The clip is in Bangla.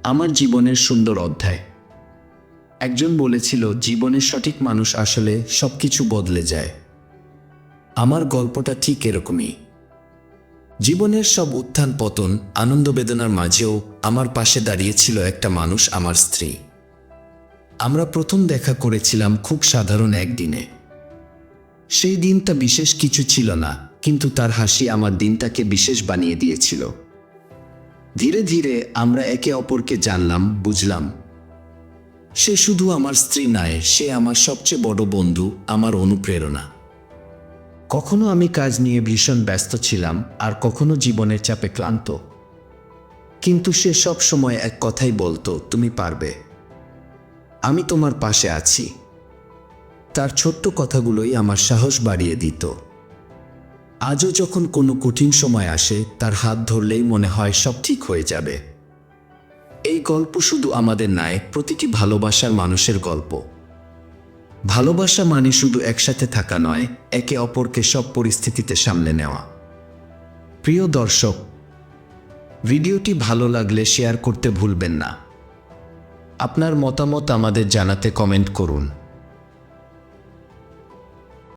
আমার জীবনের সুন্দর অধ্যায়। একজন বলেছিল, জীবনের সঠিক মানুষ আসলে সবকিছু বদলে যায়। আমার গল্পটা ঠিক এরকমই। জীবনের সব উত্থান পতন, আনন্দ বেদনার মাঝেও আমার পাশে দাঁড়িয়েছিল একটা মানুষ, আমার স্ত্রী। আমরা প্রথম দেখা করেছিলাম খুব সাধারণ একদিনে। সেই দিনটা বিশেষ কিছু ছিল না, কিন্তু তার হাসি আমার দিনটাকে বিশেষ বানিয়ে দিয়েছিল। ধীরে ধীরে আমরা একে অপরকে জানলাম, বুঝলাম। সে শুধু আমার স্ত্রী নয়, সে আমার সবচেয়ে বড় বন্ধু, আমার অনুপ্রেরণা। কখনো আমি কাজ নিয়ে ভীষণ ব্যস্ত ছিলাম, আর কখনো জীবনের চাপে ক্লান্ত। কিন্তু সে সব সময় এক কথাই বলতো, তুমি পারবে, আমি তোমার পাশে আছি। তার ছোট্ট কথাগুলোই আমার সাহস বাড়িয়ে দিত। আজও যখন কোনো কঠিন সময় আসে, তার হাত ধরলেই মনে হয় সব ঠিক হয়ে যাবে। এই গল্প শুধু আমাদের নয়, প্রতিটি ভালোবাসার মানুষের গল্প। ভালোবাসা মানে শুধু একসাথে থাকা নয়, একে অপরকে সব পরিস্থিতিতে সামলে নেওয়া। প্রিয় দর্শক, ভিডিওটি ভালো লাগলে শেয়ার করতে ভুলবেন না। আপনার মতামত আমাদের জানাতে কমেন্ট করুন।